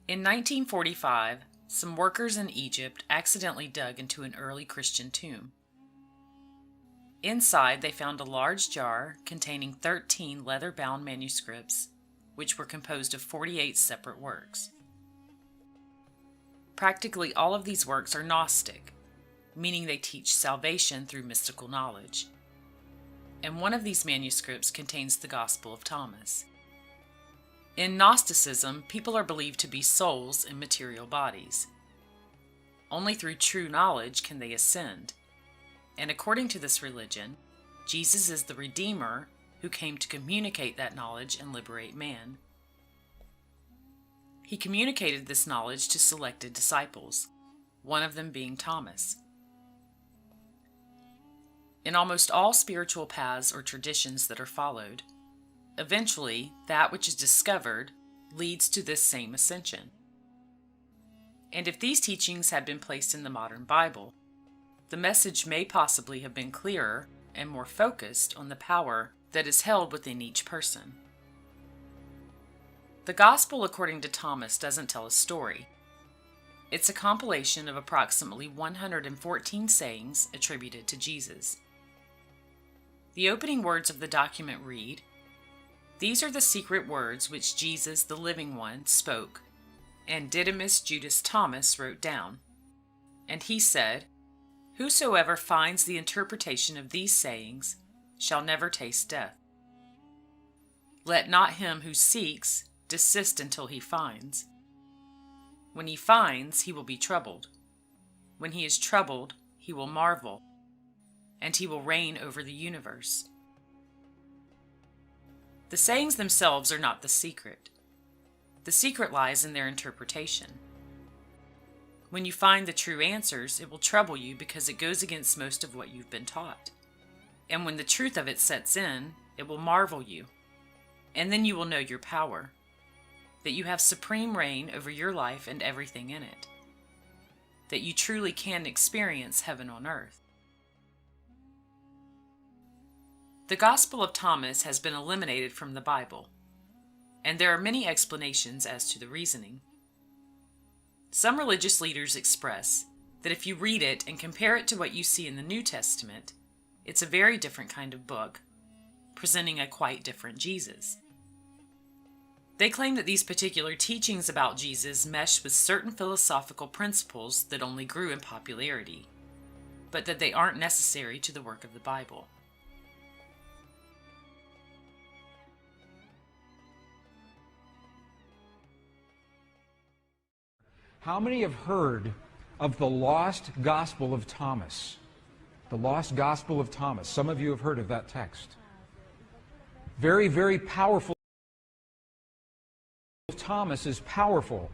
In 1945, some workers in Egypt accidentally dug into an early Christian tomb. Inside, they found a large jar containing 13 leather-bound manuscripts, which were composed of 48 separate works. Practically all of these works are Gnostic, meaning they teach salvation through mystical knowledge. And one of these manuscripts contains the Gospel of Thomas. In Gnosticism, people are believed to be souls in material bodies. Only through true knowledge can they ascend. And according to this religion, Jesus is the Redeemer who came to communicate that knowledge and liberate man. He communicated this knowledge to selected disciples, one of them being Thomas. In almost all spiritual paths or traditions that are followed, eventually that which is discovered leads to this same ascension. And if these teachings had been placed in the modern Bible, the message may possibly have been clearer and more focused on the power that is held within each person. The Gospel according to Thomas doesn't tell a story. It's a compilation of approximately 114 sayings attributed to Jesus. The opening words of the document read, "These are the secret words which Jesus, the living one, spoke, and Didymus Judas Thomas wrote down. And he said, Whosoever finds the interpretation of these sayings shall never taste death. Let not him who seeks desist until he finds. When he finds, he will be troubled. When he is troubled, he will marvel, and he will reign over the universe." The sayings themselves are not the secret. The secret lies in their interpretation. When you find the true answers, it will trouble you because it goes against most of what you've been taught. And when the truth of it sets in, it will marvel you. And then you will know your power, that you have supreme reign over your life and everything in it, that you truly can experience heaven on earth. The Gospel of Thomas has been eliminated from the Bible, and there are many explanations as to the reasoning. Some religious leaders express that if you read it and compare it to what you see in the New Testament, it's a very different kind of book, presenting a quite different Jesus. They claim that these particular teachings about Jesus mesh with certain philosophical principles that only grew in popularity, but that they aren't necessary to the work of the Bible. How many have heard of the lost Gospel of Thomas? The lost Gospel of Thomas. Some of you have heard of that text. Very, very powerful. Thomas is powerful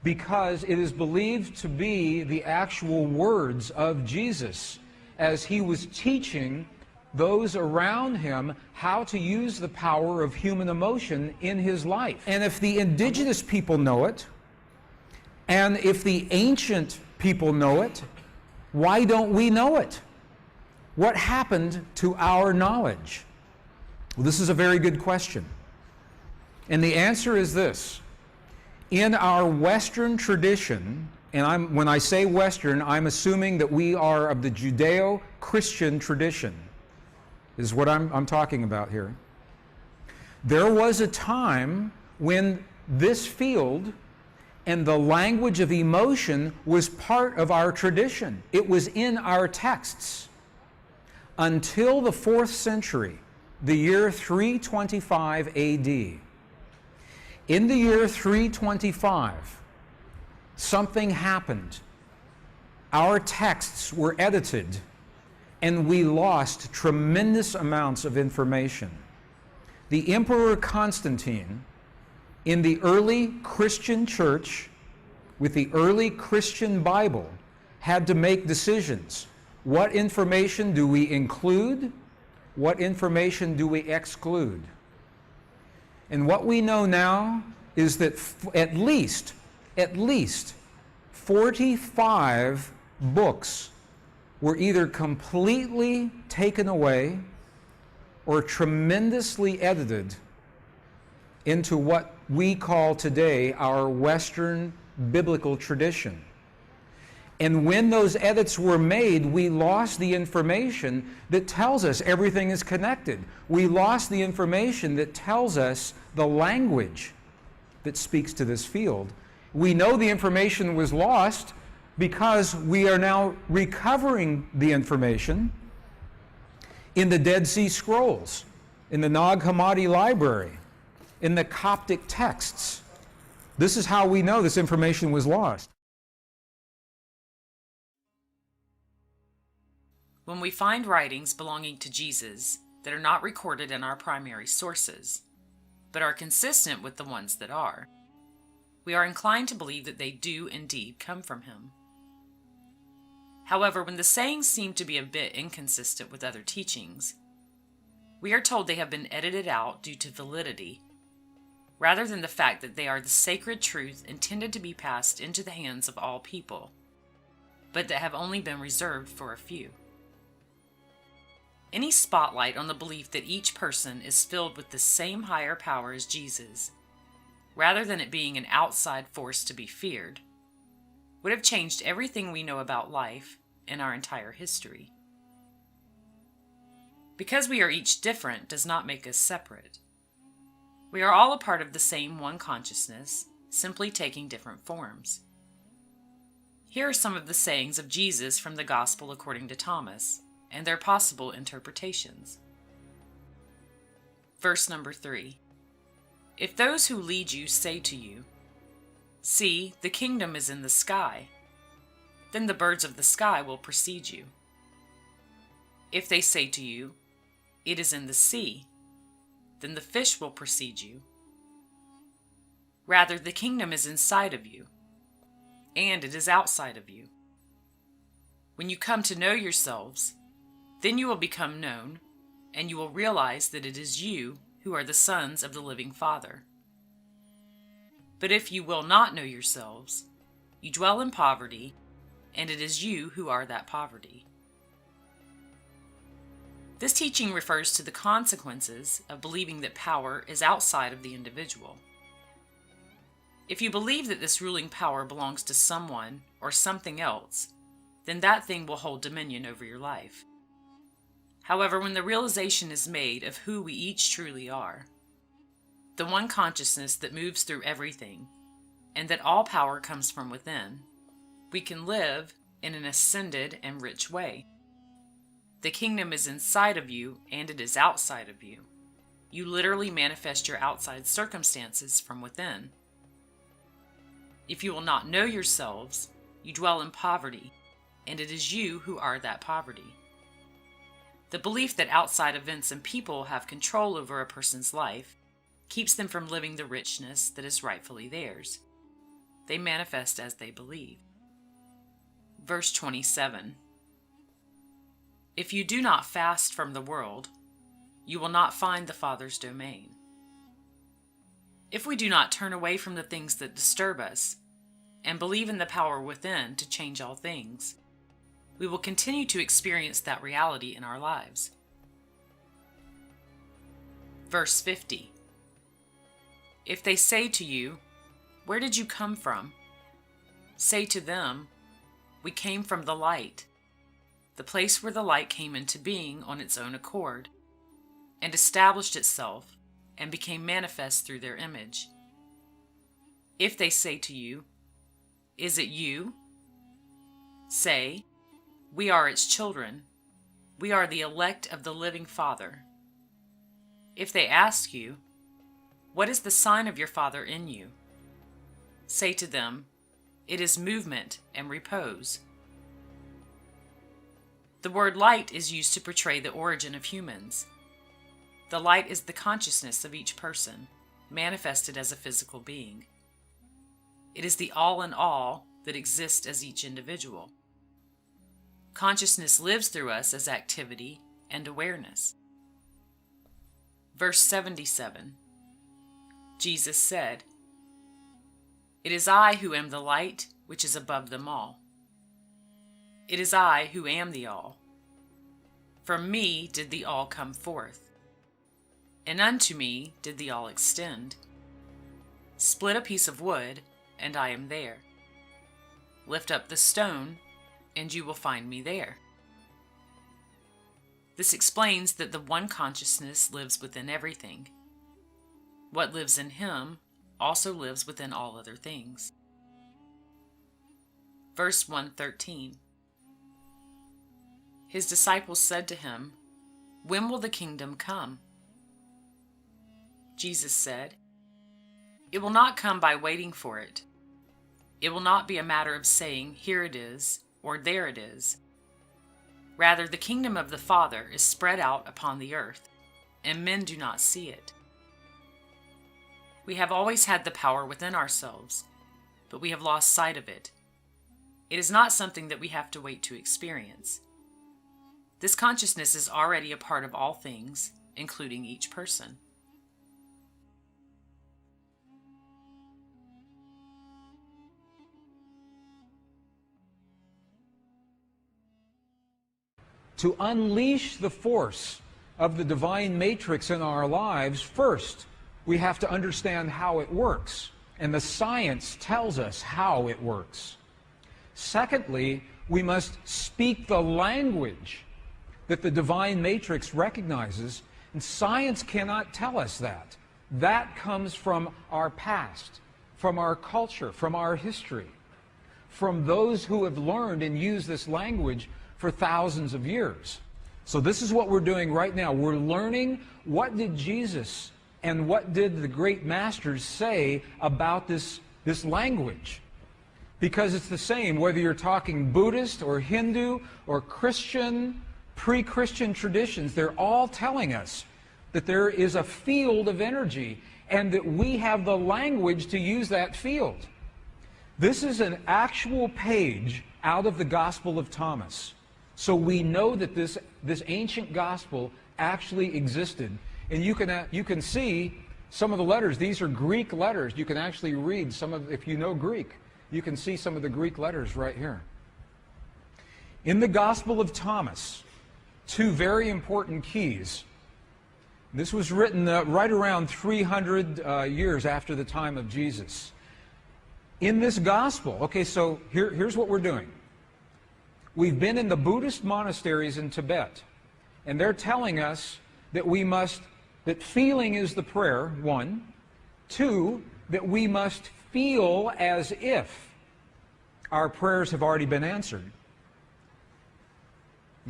because it is believed to be the actual words of Jesus as he was teaching those around him how to use the power of human emotion in his life. And if the indigenous people know it, and if the ancient people know it, why don't we know it? What happened to our knowledge? Well, this is a very good question. And the answer is this. In our Western tradition, and when I say Western, I'm assuming that we are of the Judeo-Christian tradition, is what I'm talking about here. There was a time when this field and the language of emotion was part of our tradition. It was in our texts. Until the 4th century, the year 325 AD. In the year 325, something happened. Our texts were edited, and we lost tremendous amounts of information. The Emperor Constantine, in the early Christian church, with the early Christian Bible, had to make decisions. What information do we include? What information do we exclude? And what we know now is that at least 45 books were either completely taken away or tremendously edited into what we call today our Western biblical tradition. And when those edits were made, we lost the information that tells us everything is connected. We lost the information that tells us the language that speaks to this field. We know the information was lost because we are now recovering the information in the Dead Sea Scrolls, in the Nag Hammadi library, in the Coptic texts. This is how we know this information was lost. When we find writings belonging to Jesus that are not recorded in our primary sources, but are consistent with the ones that are, we are inclined to believe that they do indeed come from him. However, when the sayings seem to be a bit inconsistent with other teachings, we are told they have been edited out due to validity, rather than the fact that they are the sacred truth intended to be passed into the hands of all people, but that have only been reserved for a few. Any spotlight on the belief that each person is filled with the same higher power as Jesus, rather than it being an outside force to be feared, would have changed everything we know about life and our entire history. Because we are each different does not make us separate. We are all a part of the same one consciousness, simply taking different forms. Here are some of the sayings of Jesus from the Gospel according to Thomas, and their possible interpretations. Verse number 3. If those who lead you say to you, "See, the kingdom is in the sky," then the birds of the sky will precede you. If they say to you, "It is in the sea," then the fish will precede you. Rather, the kingdom is inside of you, and it is outside of you. When you come to know yourselves, then you will become known, and you will realize that it is you who are the sons of the living Father. But if you will not know yourselves, you dwell in poverty, and it is you who are that poverty. This teaching refers to the consequences of believing that power is outside of the individual. If you believe that this ruling power belongs to someone or something else, then that thing will hold dominion over your life. However, when the realization is made of who we each truly are, the one consciousness that moves through everything, and that all power comes from within, we can live in an ascended and rich way. The kingdom is inside of you, and it is outside of you. You literally manifest your outside circumstances from within. If you will not know yourselves, you dwell in poverty, and it is you who are that poverty. The belief that outside events and people have control over a person's life keeps them from living the richness that is rightfully theirs. They manifest as they believe. Verse 27. If you do not fast from the world, you will not find the Father's domain. If we do not turn away from the things that disturb us and believe in the power within to change all things, we will continue to experience that reality in our lives. Verse 50. If they say to you, "Where did you come from?" say to them, "We came from the light," the place where the light came into being on its own accord, and established itself and became manifest through their image. If they say to you, "Is it you?" say, "We are its children. We are the elect of the living Father." If they ask you, "What is the sign of your Father in you?" say to them, "It is movement and repose." The word light is used to portray the origin of humans. The light is the consciousness of each person, manifested as a physical being. It is the all in all that exists as each individual. Consciousness lives through us as activity and awareness. Verse 77. Jesus said, "It is I who am the light which is above them all. It is I who am the all. From me did the all come forth, and unto me did the all extend. Split a piece of wood, and I am there. Lift up the stone, and you will find me there. This explains that the one consciousness lives within everything. What lives in him also lives within all other things. Verse 113. His disciples said to him, "When will the kingdom come?" Jesus said, "It will not come by waiting for it. It will not be a matter of saying, 'Here it is,' or 'There it is.' Rather, the kingdom of the Father is spread out upon the earth, and men do not see it. We have always had the power within ourselves, but we have lost sight of it. It is not something that we have to wait to experience. This consciousness is already a part of all things, including each person." To unleash the force of the divine matrix in our lives, first, we have to understand how it works, and the science tells us how it works. Secondly, we must speak the language that the divine matrix recognizes, and science cannot tell us that. That comes from our past, from our culture, from our history, from those who have learned and used this language for thousands of years. So this is what we're doing right now. We're learning what did Jesus and what did the great masters say about this language. Because it's the same whether you're talking Buddhist or Hindu or Christian, pre-Christian traditions. They're all telling us that there is a field of energy and that we have the language to use that field. This is an actual page out of the Gospel of Thomas. So we know that this ancient gospel actually existed. And you can see some of the letters. These are Greek letters. You can actually read some of, if you know Greek, you can see some of the Greek letters right here. In the Gospel of Thomas, two very important keys. This was written right around 300 years after the time of Jesus. In this gospel, okay, so here's what we're doing. We've been in the Buddhist monasteries in Tibet, and they're telling us that that feeling is the prayer, one. Two, that we must feel as if our prayers have already been answered.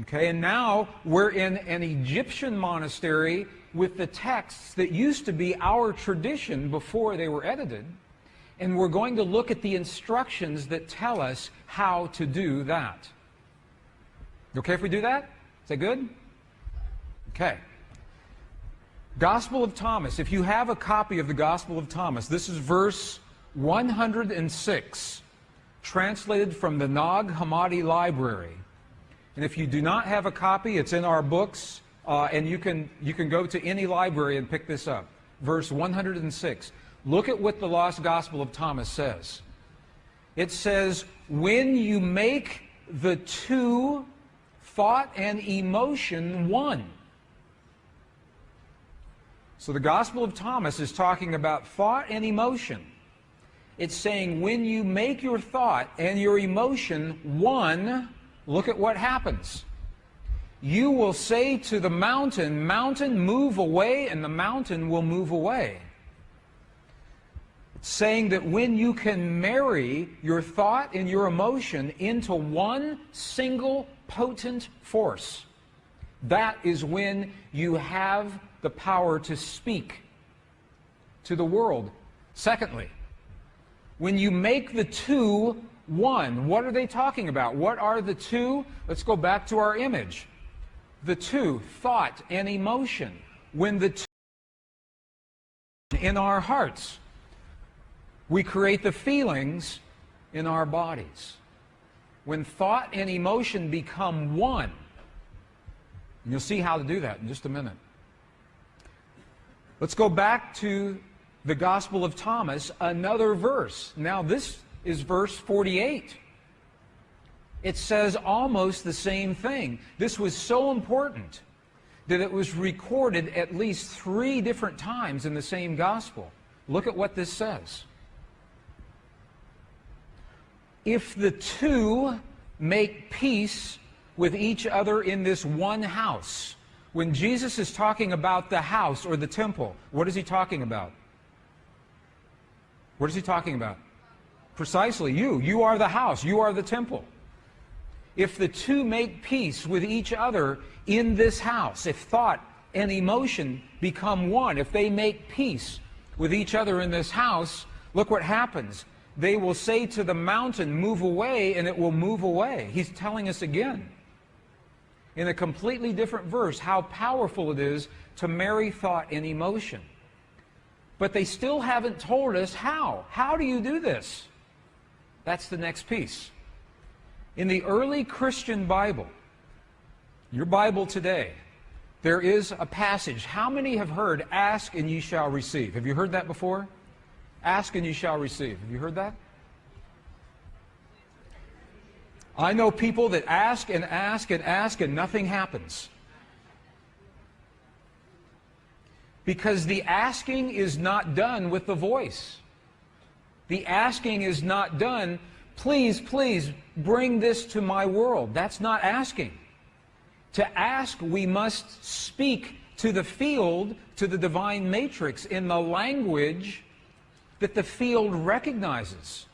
Okay, and now we're in an Egyptian monastery with the texts that used to be our tradition before they were edited, and we're going to look at the instructions that tell us how to do that. Okay if we do that? Is that good? Okay. Gospel of Thomas. If you have a copy of the Gospel of Thomas, this is verse 106, translated from the Nag Hammadi Library. And if you do not have a copy, it's in our books, and you can go to any library and pick this up. Verse 106. Look at what the Lost Gospel of Thomas says. It says, "When you make the two, thought and emotion, one." So the Gospel of Thomas is talking about thought and emotion. It's saying when you make your thought and your emotion one, look at what happens. You will say to the mountain, "Mountain, move away," and the mountain will move away. It's saying that when you can marry your thought and your emotion into one single potent force, that is when you have the power to speak to the world. Secondly, when you make the two one, what are they talking about? What are the two? Let's go back to our image. The two, thought and emotion. When the two in our hearts, we create the feelings in our bodies. When thought and emotion become one, and you'll see how to do that in just a minute. Let's go back to the Gospel of Thomas, another verse. Now this is verse 48. It says almost the same thing. This was so important that it was recorded at least 3 different times in the same Gospel. Look at what this says. If the two make peace with each other in this one house. When Jesus is talking about the house or the temple, what is he talking about? What is he talking about? Precisely you. You are the house. You are the temple. If the two make peace with each other in this house, if thought and emotion become one, if they make peace with each other in this house, look what happens. They will say to the mountain, move away, and it will move away. He's telling us again, in a completely different verse, how powerful it is to marry thought and emotion. But they still haven't told us how. How do you do this? That's the next piece. In the early Christian Bible, your Bible today, there is a passage. How many have heard, ask and ye shall receive? Have you heard that before? Ask and ye shall receive. Have you heard that? I know people that ask and ask and ask and nothing happens. Because the asking is not done with the voice. The asking is not done, please, please, bring this to my world. That's not asking. To ask, we must speak to the field, to the divine matrix, in the language that the field recognizes.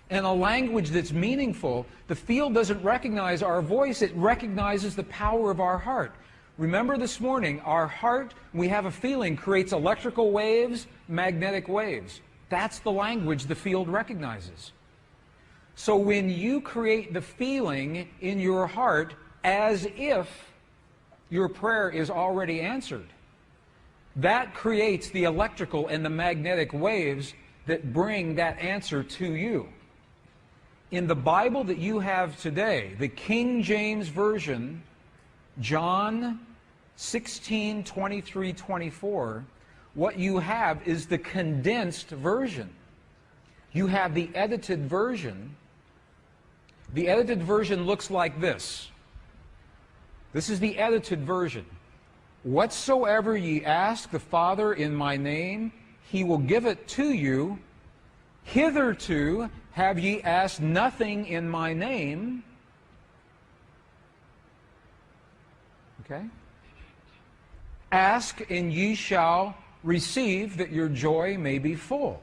And a language that's meaningful. The field doesn't recognize our voice, it recognizes the power of our heart. Remember this morning, our heart, we have a feeling, creates electrical waves, magnetic waves. That's the language the field recognizes. So when you create the feeling in your heart as if your prayer is already answered, that creates the electrical and the magnetic waves that bring that answer to you. In the Bible that you have today, the King James Version, John 16, 23, 24, what you have is the condensed version. You have the edited version. The edited version looks like this. This is the edited version. Whatsoever ye ask the Father in my name, he will give it to you. Hitherto have ye asked nothing in my name. Okay? Ask and ye shall receive, that your joy may be full.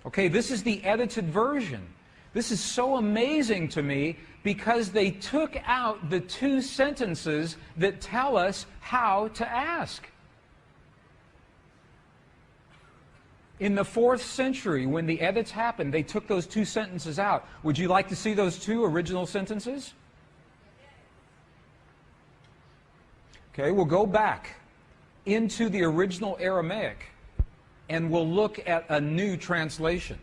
Okay, this is the edited version. This is so amazing to me because they took out the two sentences that tell us how to ask. In the 4th century, when the edits happened, they took those two sentences out. Would you like to see those two original sentences? Okay, we'll go back into the original Aramaic and we'll look at a new translation.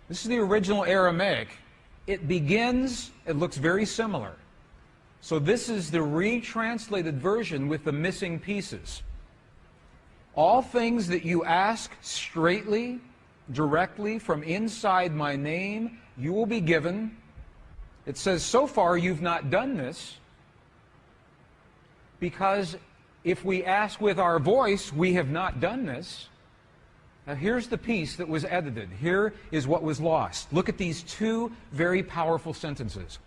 This is the original Aramaic. It begins, it looks very similar. So this is the retranslated version with the missing pieces. All things that you ask straightly, directly from inside my name, you will be given. It says, so far you've not done this, because if we ask with our voice, we have not done this. Now here's the piece that was edited. Here is what was lost. Look at these two very powerful sentences.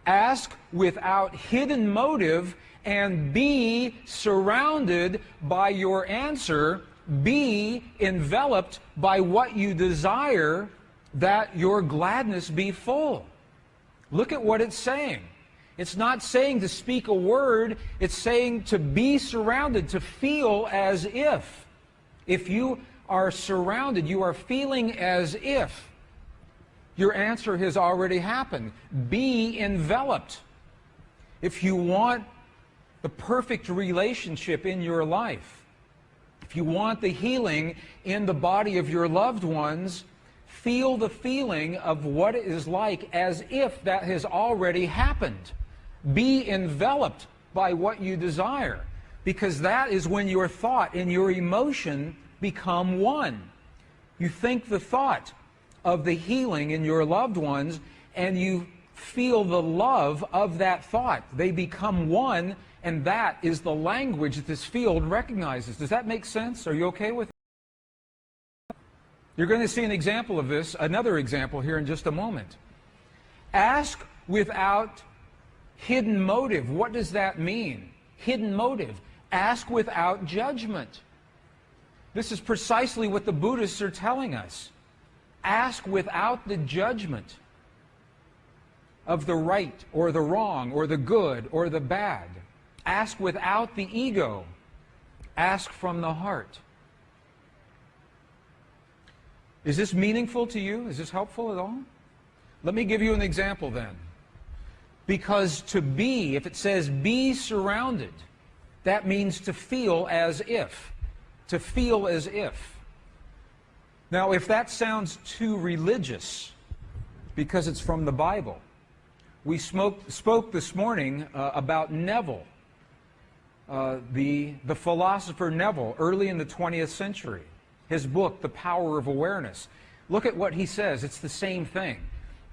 Ask without hidden motive and be surrounded by your answer. Be enveloped by what you desire, that your gladness be full. Look at what it's saying. It's not saying to speak a word, it's saying to be surrounded, to feel as if. If you are surrounded, you are feeling as if your answer has already happened. Be enveloped. If you want the perfect relationship in your life, if you want the healing in the body of your loved ones, feel the feeling of what it is like as if that has already happened. Be enveloped by what you desire, because that is when your thought and your emotion become one. You think the thought of the healing in your loved ones, and you feel the love of that thought. They become one, And that is the language that this field recognizes. Does that make sense? Are you okay with it? You're going to see an example of this, another example here in just a moment. Ask without hidden motive. What does that mean? Hidden motive. Ask without judgment. This is precisely what the Buddhists are telling us. Ask without the judgment of the right or the wrong or the good or the bad. Ask without the ego. Ask from the heart. Is this meaningful to you? Is this helpful at all? Let me give you an example then. Because to be, if it says be surrounded, that means to feel as if. To feel as if. Now, if that sounds too religious, because it's from the Bible, we spoke this morning about Neville, the philosopher Neville, early in the 20th century. His book, The Power of Awareness. Look at what he says. It's the same thing.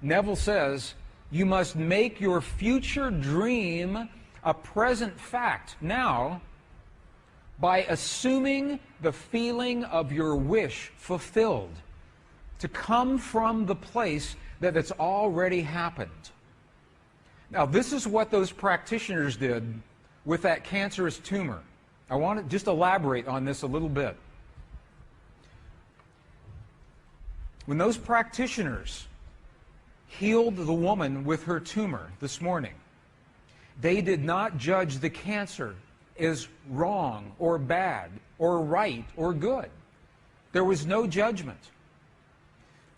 Neville says, you must make your future dream a present fact now by assuming the feeling of your wish fulfilled to come from the place that it's already happened. Now, this is what those practitioners did with that cancerous tumor. I want to just elaborate on this a little bit. When those practitioners healed the woman with her tumor this morning, they did not judge the cancer as wrong or bad or right or good. There was no judgment.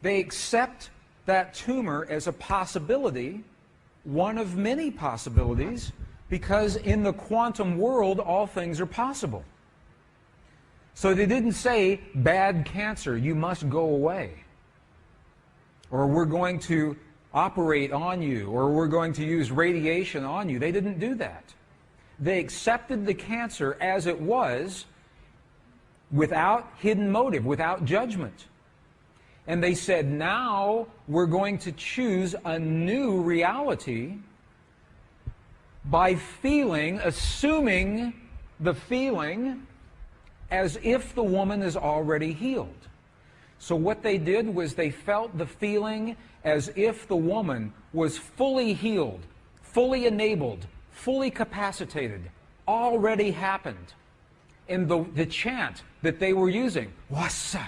They accept that tumor as a possibility, one of many possibilities, because in the quantum world all things are possible. So they didn't say, bad cancer, you must go away. Or we're going to operate on you, or we're going to use radiation on you. They didn't do that. They accepted the cancer as it was, without hidden motive, without judgment. And they said, now we're going to choose a new reality by feeling, assuming the feeling as if the woman is already healed. So what they did was they felt the feeling as if the woman was fully healed, fully enabled, fully capacitated, already happened. And the chant that they were using, wasa,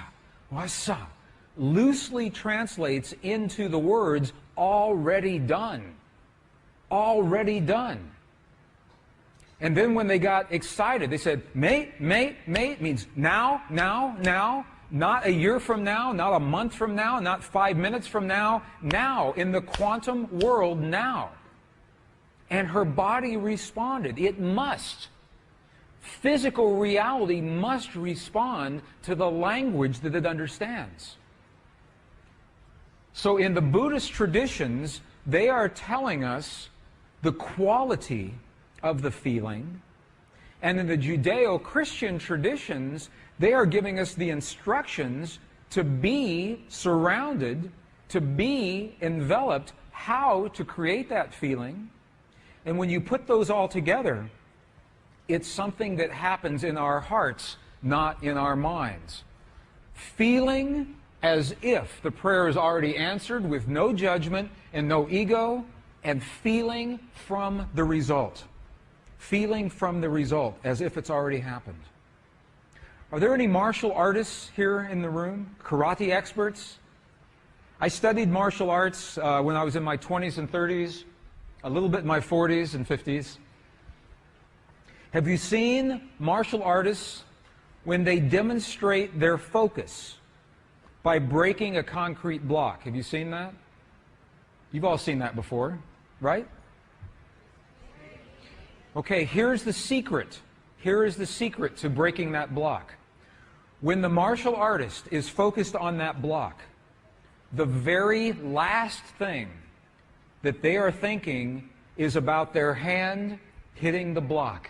wasa, loosely translates into the words, already done. Already done. And then when they got excited, they said, mate, mate, mate, means now, now, now. Not a year from now, not a month from now, not 5 minutes from now. Now, in the quantum world, now. And her body responded. It must. Physical reality must respond to the language that it understands. So in the Buddhist traditions, they are telling us the quality of the feeling. And in the Judeo-Christian traditions, they are giving us the instructions to be surrounded, to be enveloped, how to create that feeling. And when you put those all together, it's something that happens in our hearts, not in our minds. Feeling as if the prayer is already answered with no judgment and no ego, and feeling from the result. Feeling from the result as if it's already happened. Are there any martial artists here in the room? Karate experts? I studied martial arts when I was in my 20s and 30s, a little bit in my 40s and 50s. Have you seen martial artists when they demonstrate their focus by breaking a concrete block? Have you seen that? You've all seen that before, right? Okay, here's the secret. Here is the secret to breaking that block. When the martial artist is focused on that block, the very last thing that they are thinking is about their hand hitting the block.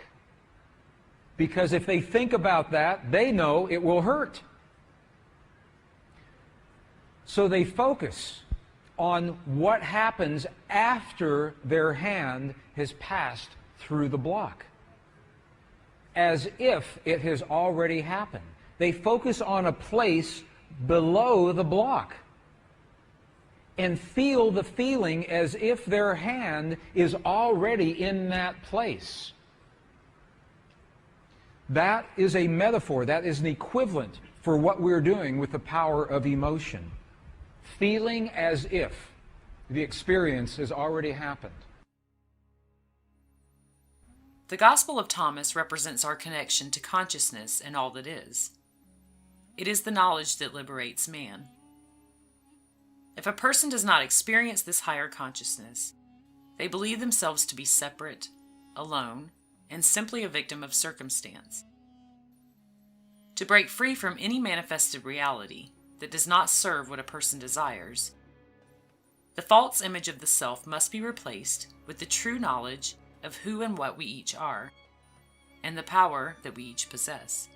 Because if they think about that, they know it will hurt. So they focus on what happens after their hand has passed through the block. as if it has already happened. They focus on a place below the block and feel the feeling as if their hand is already in that place. That is a metaphor, that is an equivalent for what we're doing with the power of emotion. Feeling as if the experience has already happened. The Gospel of Thomas represents our connection to consciousness and all that is. It is the knowledge that liberates man. If a person does not experience this higher consciousness, they believe themselves to be separate, alone, and simply a victim of circumstance. To break free from any manifested reality that does not serve what a person desires, the false image of the self must be replaced with the true knowledge of who and what we each are, and the power that we each possess.